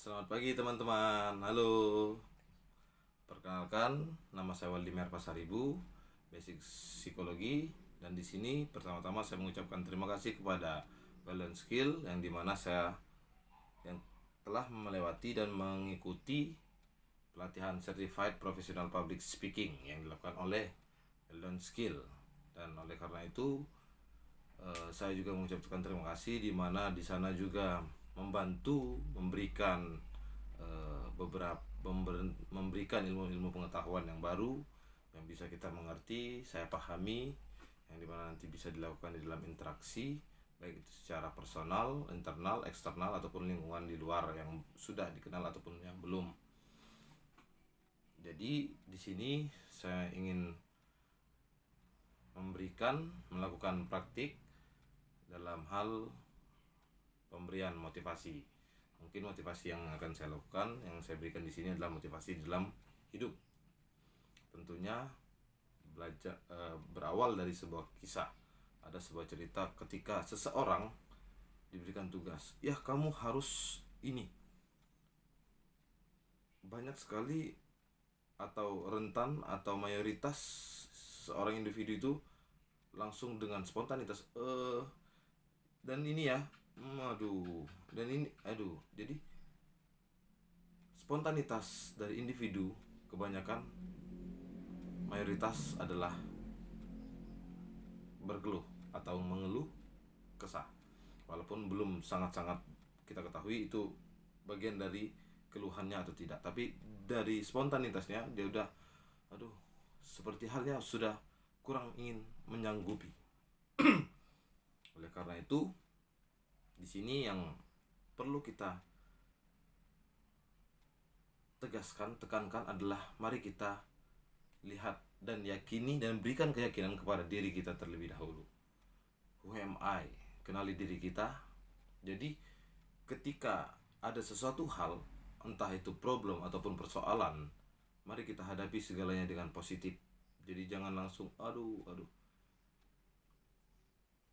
Selamat pagi teman-teman. Halo. Perkenalkan, nama saya Waldimar Pasaribu, Basic Psikologi, dan di sini pertama-tama saya mengucapkan terima kasih kepada Balance Skill yang dimana saya yang telah melewati dan mengikuti pelatihan Certified Professional Public Speaking yang dilakukan oleh Balance Skill. Dan oleh karena itu saya juga mengucapkan terima kasih di mana di sana juga membantu memberikan memberikan ilmu-ilmu pengetahuan yang baru yang bisa kita mengerti, saya pahami, yang dimana nanti bisa dilakukan di dalam interaksi baik itu secara personal, internal, eksternal ataupun lingkungan di luar yang sudah dikenal ataupun yang belum. Jadi di sini saya ingin melakukan praktik dalam hal pemberian motivasi. Mungkin motivasi yang akan saya lakukan, yang saya berikan di sini adalah motivasi dalam hidup. Tentunya berawal dari sebuah kisah. Ada sebuah cerita ketika seseorang diberikan tugas, ya kamu harus ini. Banyak sekali atau rentan atau mayoritas seorang individu itu langsung dengan spontanitas dan ini ya jadi spontanitas dari individu kebanyakan mayoritas adalah berkeluh atau mengeluh kesah, walaupun belum sangat-sangat kita ketahui itu bagian dari keluhannya atau tidak, tapi dari spontanitasnya dia udah seperti halnya sudah kurang ingin menyanggupi. Oleh karena itu di sini yang perlu kita tekankan adalah mari kita lihat dan yakini dan berikan keyakinan kepada diri kita terlebih dahulu. Who am I? Kenali diri kita. Jadi ketika ada sesuatu hal, entah itu problem ataupun persoalan, mari kita hadapi segalanya dengan positif. Jadi jangan langsung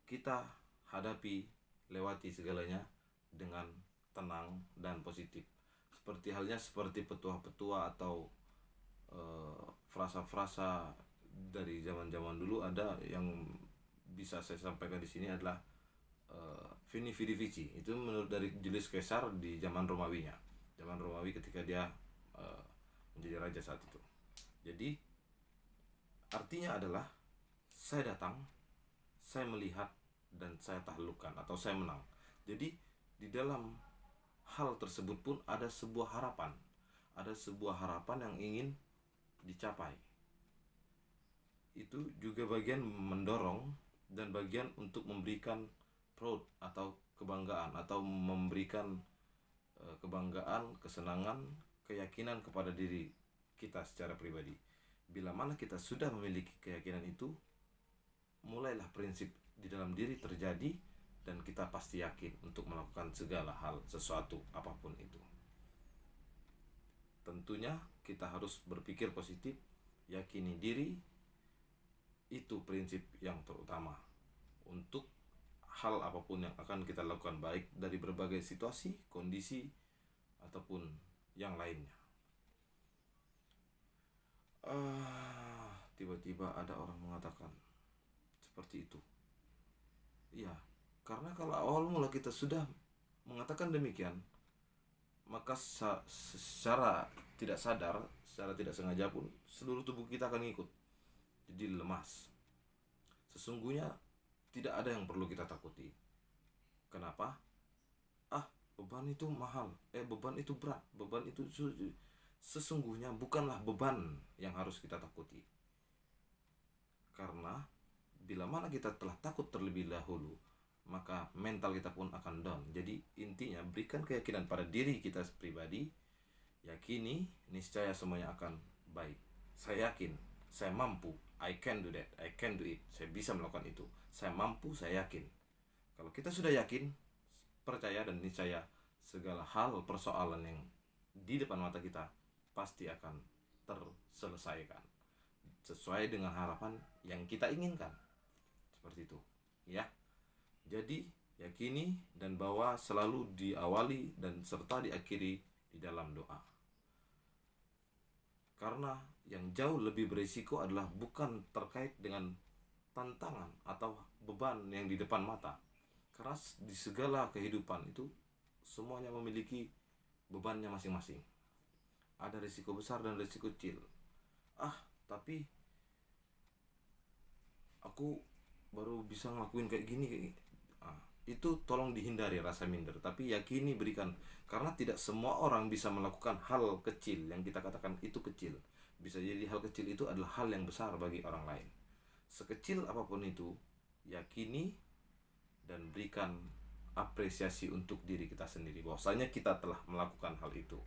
kita hadapi, lewati segalanya dengan tenang dan positif. Seperti petua-petua atau frasa-frasa dari zaman-zaman dulu ada yang bisa saya sampaikan di sini adalah Vini Vidi Vici. Itu menurut dari Julius Caesar di zaman Romawinya. Zaman Romawi ketika dia menjadi raja saat itu. Jadi artinya adalah saya datang, saya melihat, dan saya taklukkan atau saya menang. Jadi di dalam hal tersebut pun ada sebuah harapan. Ada sebuah harapan yang ingin dicapai. Itu juga bagian mendorong dan bagian untuk memberikan proud atau kebanggaan atau memberikan kebanggaan, kesenangan, keyakinan kepada diri kita secara pribadi. Bila mana kita sudah memiliki keyakinan itu, mulailah prinsip di dalam diri terjadi dan kita pasti yakin untuk melakukan segala hal, sesuatu apapun itu. Tentunya kita harus berpikir positif, yakini diri, itu prinsip yang terutama untuk hal apapun yang akan kita lakukan, baik dari berbagai situasi, kondisi, ataupun yang lainnya. Tiba-tiba ada orang mengatakan seperti itu. Iya, karena kalau awal mula kita sudah mengatakan demikian, maka secara tidak sadar, secara tidak sengaja pun seluruh tubuh kita akan ikut jadi lemas. Sesungguhnya tidak ada yang perlu kita takuti. Kenapa? Beban itu mahal, beban itu berat, beban itu sesungguhnya bukanlah beban yang harus kita takuti. Karena bila mana kita telah takut terlebih dahulu, maka mental kita pun akan down. Jadi intinya berikan keyakinan pada diri kita pribadi, yakini niscaya semuanya akan baik. Saya yakin, saya mampu, I can do that, I can do it. Saya bisa melakukan itu, saya mampu, saya yakin. Kalau kita sudah yakin, percaya dan niscaya segala hal persoalan yang di depan mata kita pasti akan terselesaikan sesuai dengan harapan yang kita inginkan. Seperti itu ya. Jadi yakini dan bawa selalu diawali dan serta diakhiri dalam doa. Karena yang jauh lebih berisiko adalah bukan terkait dengan tantangan atau beban yang di depan mata. Karena di segala kehidupan itu semuanya memiliki bebannya masing-masing. Ada risiko besar dan risiko kecil. Tapi aku baru bisa ngelakuin kayak gini. Itu tolong dihindari rasa minder, tapi yakini, berikan. Karena tidak semua orang bisa melakukan hal kecil yang kita katakan itu kecil. Bisa jadi hal kecil itu adalah hal yang besar bagi orang lain. Sekecil apapun itu, yakini dan berikan apresiasi untuk diri kita sendiri bahwasanya kita telah melakukan hal itu.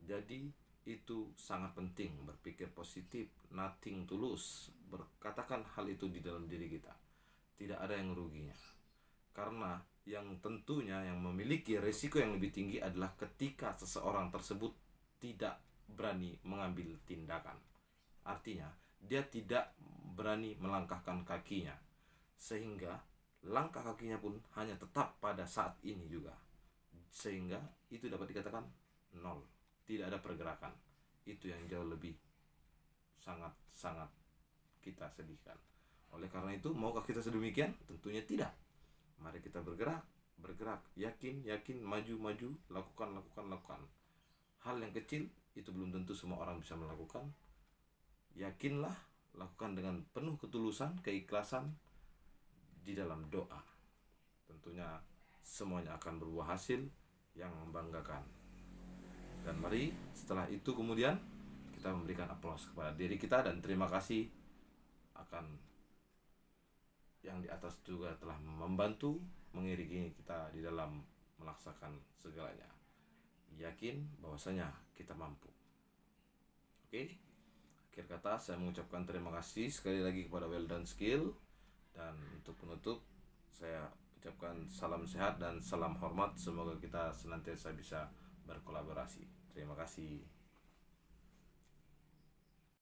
Jadi itu sangat penting, berpikir positif, nothing tulus, berkatakan hal itu di dalam diri kita. Tidak ada yang ruginya. Karena yang tentunya yang memiliki risiko yang lebih tinggi adalah ketika seseorang tersebut tidak berani mengambil tindakan. Artinya, dia tidak berani melangkahkan kakinya, sehingga langkah kakinya pun hanya tetap pada saat ini juga. Sehingga itu dapat dikatakan nol. Tidak ada pergerakan. Itu yang jauh lebih sangat-sangat kita sedihkan. Oleh karena itu, maukah kita sedemikian? Tentunya tidak. Mari kita bergerak, yakin, maju, lakukan. Hal yang kecil itu belum tentu semua orang bisa melakukan. Yakinlah, lakukan dengan penuh ketulusan, keikhlasan di dalam doa. Tentunya semuanya akan berbuah hasil yang membanggakan. Dan mari setelah itu kemudian kita memberikan aplaus kepada diri kita dan terima kasih akan yang di atas juga telah membantu mengiringi kita di dalam melaksanakan segalanya. Yakin bahwasanya kita mampu. Oke. Akhir kata saya mengucapkan terima kasih sekali lagi kepada Well Done Skill, dan untuk penutup saya ucapkan salam sehat dan salam hormat. Semoga kita senantiasa bisa berkolaborasi. Terima kasih.